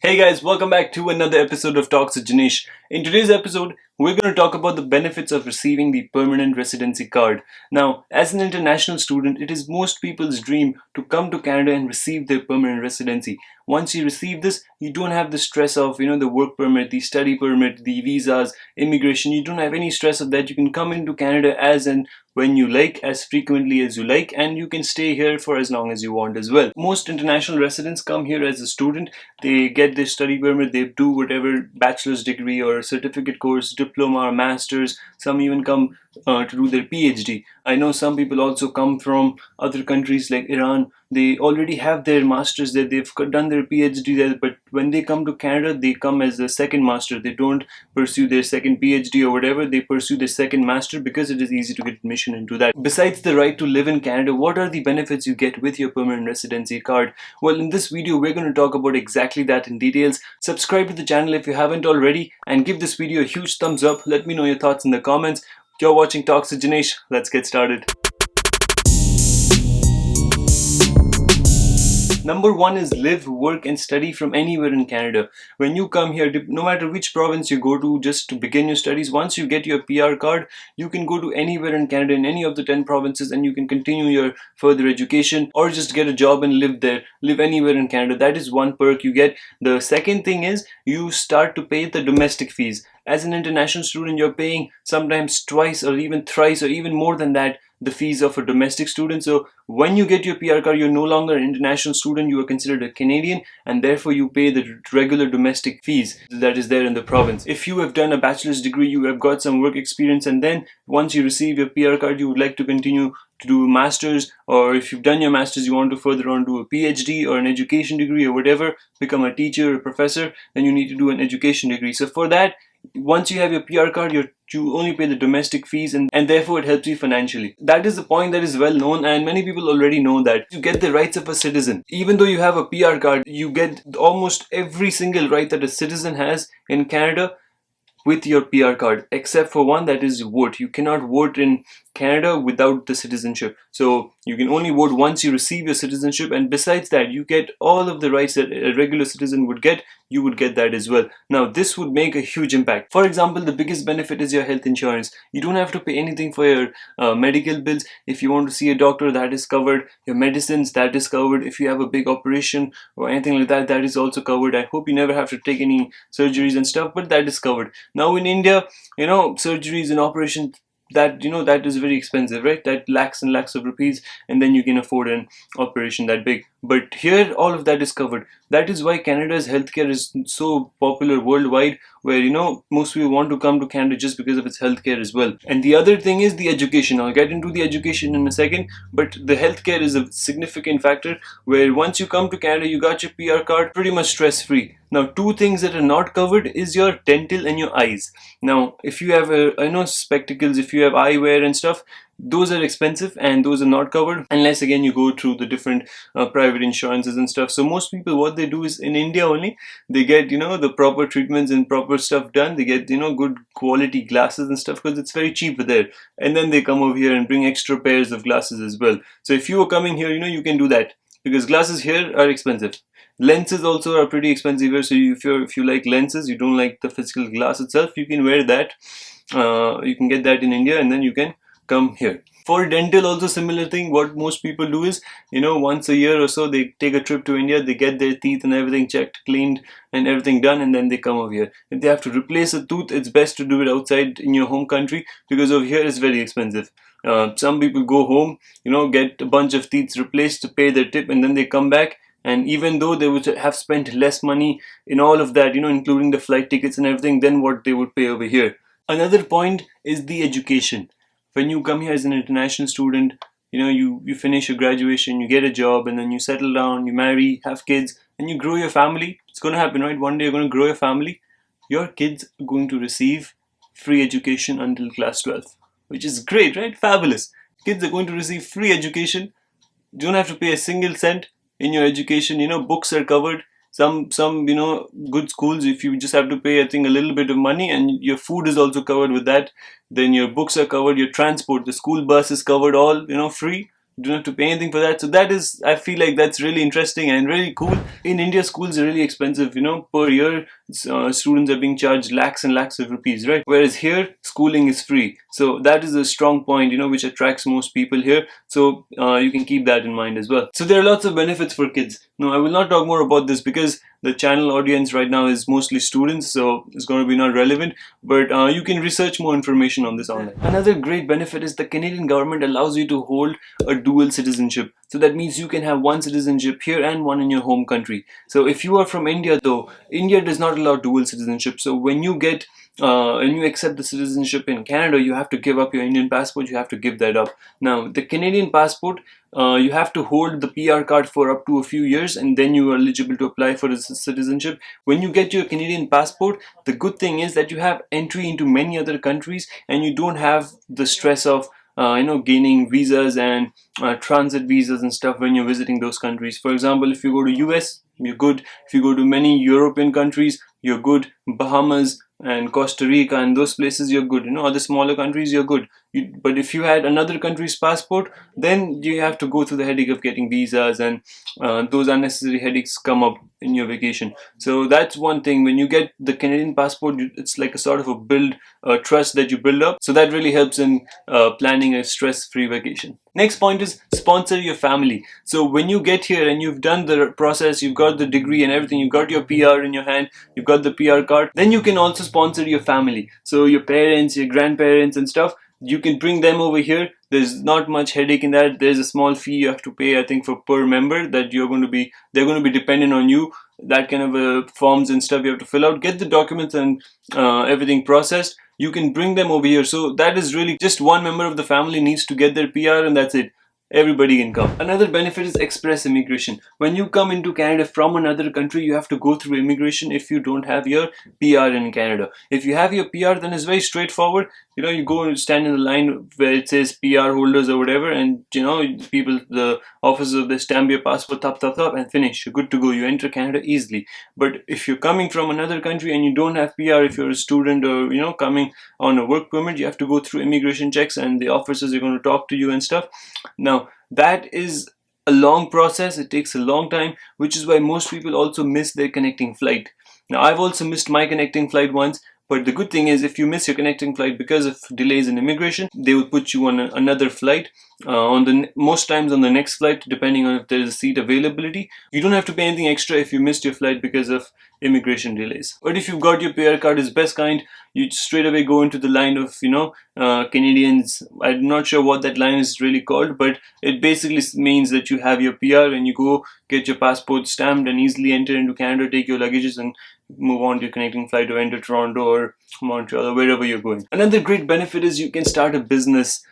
Hey guys, welcome back to another episode of Talks with Jinesh. In today's episode, we're going to talk about the benefits of receiving the permanent residency card. Now, as an international student, it is most people's dream to come to Canada and receive their permanent residency. Once you receive this, you don't have the stress of, the work permit, the study permit, the visas, immigration. You don't have any stress of that. You can come into Canada as and when you like, as frequently as you like, and you can stay here for as long as you want as well. Most international residents come here as a student. They get their study permit, they do whatever bachelor's degree or certificate course, diploma or master's. Some even come to do their PhD. I know some people also come from other countries like Iran. They already have their masters there, they've done their PhD there, but when they come to Canada, they come as a second master. They don't pursue their second PhD or whatever, they pursue their second master because it is easy to get admission into that. Besides the right to live in Canada, what are the benefits you get with your permanent residency card? Well, in this video, we're going to talk about exactly that in details. Subscribe to the channel if you haven't already and give this video a huge thumbs up. Let me know your thoughts in the comments. You're watching Talks with Jinesh. Let's get started. Number one is live, work and study from anywhere in Canada. When you come here, no matter which province you go to just to begin your studies, once you get your PR card, you can go to anywhere in Canada in any of the 10 provinces and you can continue your further education or just get a job and live there, live anywhere in Canada. That is one perk you get. The second thing is you start to pay the domestic fees. As an international student, you're paying sometimes twice or even thrice or even more than that the fees of a domestic student. So when you get your PR card, you're no longer an international student, you are considered a Canadian, and therefore you pay the regular domestic fees that is there in the province. If you have done a bachelor's degree, you have got some work experience, and then once you receive your PR card, you would like to continue to do a master's, or if you've done your master's, you want to further on do a PhD or an education degree or whatever, become a teacher or a professor, then you need to do an education degree. So for that, once you have your PR card, you only pay the domestic fees and therefore it helps you financially. That is the point that is well known and many people already know that. You get the rights of a citizen. Even though you have a PR card, you get almost every single right that a citizen has in Canada with your PR card, except for one, that is vote. You cannot vote in Canada without the citizenship. So you can only vote once you receive your citizenship, and besides that, you get all of the rights that a regular citizen would get. You would get that as well. Now this would make a huge impact. For example, the biggest benefit is your health insurance. You don't have to pay anything for your medical bills. If you want to see a doctor, that is covered. Your medicines, that is covered. If you have a big operation or anything like that, that is also covered. I hope you never have to take any surgeries and stuff, but that is covered. Now in India, surgeries and operations, that is very expensive, right? That lakhs and lakhs of rupees, and then you can afford an operation that big. But here all of that is covered. That is why Canada's healthcare is so popular worldwide, where most people want to come to Canada just because of its healthcare as well. And the other thing is the education. I'll get into the education in a second, but the healthcare is a significant factor where once you come to Canada, you got your PR card, pretty much stress free. Now two things that are not covered is your dental and your eyes. Now if you have spectacles, if you have eyewear and stuff, those are expensive and those are not covered unless again you go through the different private insurances and stuff. So most people, what they do is in India only, they get the proper treatments and proper stuff done. They get good quality glasses and stuff because it's very cheap there, and then they come over here and bring extra pairs of glasses as well. So if you are coming here, you can do that because glasses here are expensive. Lenses also are pretty expensive here, so if you like lenses, you don't like the physical glass itself, you can wear that. You can get that in India and then you can come here. For dental also similar thing. What most people do is once a year or so they take a trip to India, they get their teeth and everything checked, cleaned and everything done, and then they come over here. If they have to replace a tooth, it's best to do it outside in your home country because over here it's very expensive. Some people go home, get a bunch of teeth replaced to pay their tip, and then they come back, and even though they would have spent less money in all of that, including the flight tickets and everything, than what they would pay over here. Another point is the education. When you come here as an international student, you finish your graduation, you get a job, and then you settle down, you marry, have kids, and you grow your family. It's going to happen, right? One day you're going to grow your family. Your kids are going to receive free education until class 12, which is great, right? Fabulous. Kids are going to receive free education. You don't have to pay a single cent in your education. Books are covered. Some good schools, if you just have to pay, I think, a little bit of money, and your food is also covered with that. Then your books are covered, your transport, the school bus is covered, all free. You don't have to pay anything for that. So that is, I feel like that's really interesting and really cool. In India, schools are really expensive. Per year, students are being charged lakhs and lakhs of rupees, right? Whereas here, schooling is free. So that is a strong point, which attracts most people here. So you can keep that in mind as well. So there are lots of benefits for kids. No, I will not talk more about this because the channel audience right now is mostly students, so it's going to be not relevant. But you can research more information on this online. Another great benefit is the Canadian government allows you to hold a dual citizenship. So that means you can have one citizenship here and one in your home country. So if you are from India, though, India does not allow dual citizenship. So when you accept the citizenship in Canada, you have to give up your Indian passport. You have to give that up. Now, the Canadian passport, you have to hold the PR card for up to a few years, and then you are eligible to apply for the citizenship. When you get your Canadian passport, the good thing is that you have entry into many other countries, and you don't have the stress of gaining visas and transit visas and stuff when you're visiting those countries. For example, if you go to US, you're good. If you go to many European countries, you're good. Bahamas and Costa Rica and those places, you're good. Other smaller countries, you're good. But if you had another country's passport, then you have to go through the headache of getting visas, and those unnecessary headaches come up in your vacation. So that's one thing. When you get the Canadian passport, it's like a sort of a trust that you build up. So that really helps in planning a stress-free vacation. Next point is sponsor your family. So when you get here and you've done the process, you've got the degree and everything, you've got your PR in your hand, you've got the PR card, then you can also sponsor your family. So your parents, your grandparents and stuff, you can bring them over here. There's not much headache in that. There's a small fee you have to pay, I think, for per member that they're going to be dependent on you. That kind of forms and stuff you have to fill out, get the documents and everything processed. You can bring them over here. So that is really just one member of the family needs to get their PR, and that's it. Everybody can come. Another benefit is express immigration. When you come into Canada from another country, you have to go through immigration if you don't have your PR in Canada. If you have your PR, then it's very straightforward. You go and stand in the line where it says PR holders or whatever, and people, the officers, they stamp your passport, tap, and finish. You're good to go. You enter Canada easily. But if you're coming from another country and you don't have PR, if you're a student or coming on a work permit, you have to go through immigration checks, and the officers are going to talk to you and stuff. Now, that is a long process. It takes a long time, which is why most people also miss their connecting flight. Now, I've also missed my connecting flight once. But the good thing is, if you miss your connecting flight because of delays in immigration, they will put you on another flight. Most times on the next flight, depending on if there is a seat availability. You don't have to pay anything extra if you missed your flight because of immigration delays. But if you've got your PR card, is best kind. You straight away go into the line of Canadians. I'm not sure what that line is really called, but it basically means that you have your PR and you go get your passport stamped and easily enter into Canada, take your luggages and move on to your connecting flight or enter Toronto or Montreal or wherever you're going. Another great benefit is you can start a business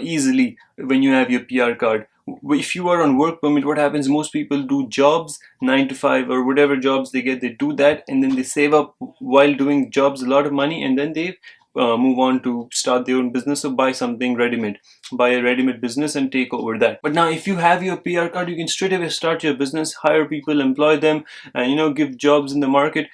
easily when you have your PR card. If you are on work permit, what happens? Most people do jobs, 9 to 5 or whatever jobs they get, they do that, and then they save up while doing jobs a lot of money, and then they move on to start their own business or buy something ready-made. Buy a ready-made business and take over that. But now if you have your PR card, you can straight away start your business, hire people, employ them, and give jobs in the market.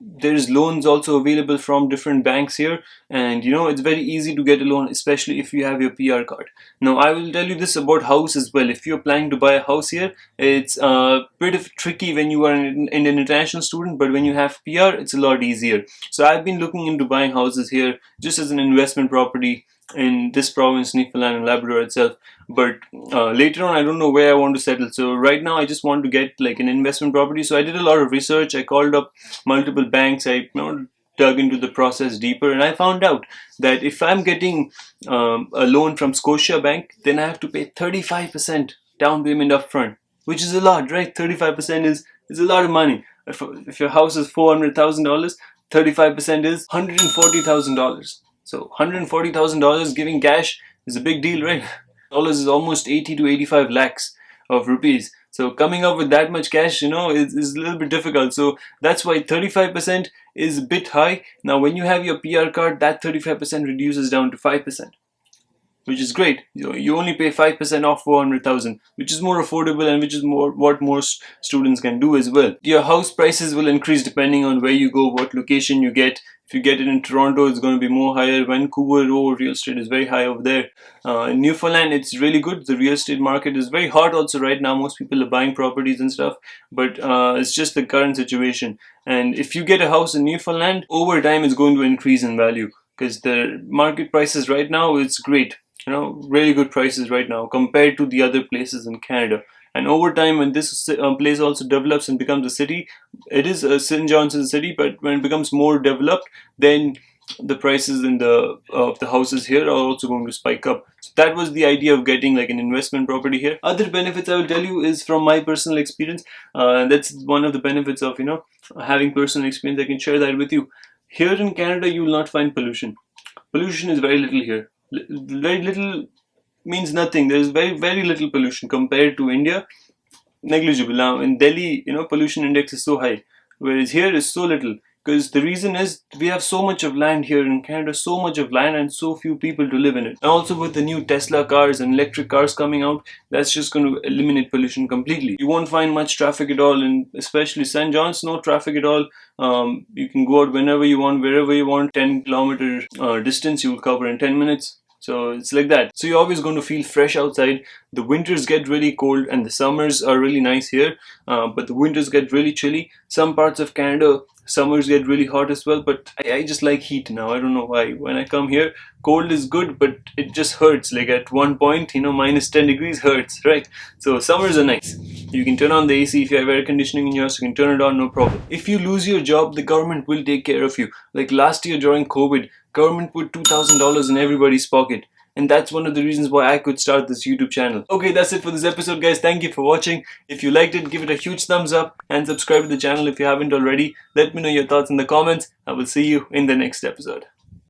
There's loans also available from different banks here, and it's very easy to get a loan, especially if you have your PR card. Now I will tell you this about house as well. If you're planning to buy a house here, it's a bit of tricky when you are an international student, but when you have PR, it's a lot easier. So I've been looking into buying houses here just as an investment property in this province, Newfoundland and Labrador itself. But later on, I don't know where I want to settle. So right now, I just want to get like an investment property. So I did a lot of research. I called up multiple banks. I dug into the process deeper, and I found out that if I'm getting a loan from Scotia Bank, then I have to pay 35% down payment upfront, which is a lot, right? 35% is a lot of money. If your house is $400,000, 35% is $140,000. So $140,000 giving cash is a big deal, right? Dollars is almost 80 to 85 lakhs of rupees. So coming up with that much cash, is a little bit difficult. So that's why 35% is a bit high. Now, when you have your PR card, that 35% reduces down to 5%. which is great. You only pay 5% off 400,000, which is more affordable and which is more what most students can do as well. Your house prices will increase depending on where you go, what location you get. If you get it in Toronto, it's going to be more higher. Vancouver, real estate is very high over there. In Newfoundland, it's really good. The real estate market is very hot also right now. Most people are buying properties and stuff, but it's just the current situation. And if you get a house in Newfoundland, over time it's going to increase in value because the market prices right now, it's great. Really good prices right now compared to the other places in Canada. And over time, when this place also develops and becomes a city, it is a St. John's is a city, but when it becomes more developed, then the prices in the houses here are also going to spike up. So that was the idea of getting like an investment property here. Other benefits I will tell you is from my personal experience. That's one of the benefits of having personal experience. I can share that with you. Here in Canada, you will not find pollution. Pollution is very little here. Very little means nothing. There is very little pollution compared to India. Negligible. Now in Delhi, pollution index is so high, whereas here is so little. Because the reason is we have so much of land here in Canada, so much of land and so few people to live in it. And also with the new Tesla cars and electric cars coming out, that's just going to eliminate pollution completely. You won't find much traffic at all, and especially St. John's, no traffic at all. You can go out whenever you want, wherever you want. 10-kilometer distance you will cover in 10 minutes. So it's like that. So you're always going to feel fresh outside. The winters get really cold and the summers are really nice here. But the winters get really chilly. Some parts of Canada, summers get really hot as well. But I just like heat now. I don't know why. When I come here, cold is good, but it just hurts. Like at one point, minus 10 degrees hurts, right? So summers are nice. You can turn on the AC if you have air conditioning in your house. You can turn it on, no problem. If you lose your job, the government will take care of you. Like last year during COVID, government put $2,000 in everybody's pocket. And that's one of the reasons why I could start this YouTube channel. Okay, that's it for this episode, guys. Thank you for watching. If you liked it, give it a huge thumbs up and subscribe to the channel if you haven't already. Let me know your thoughts in the comments. I will see you in the next episode.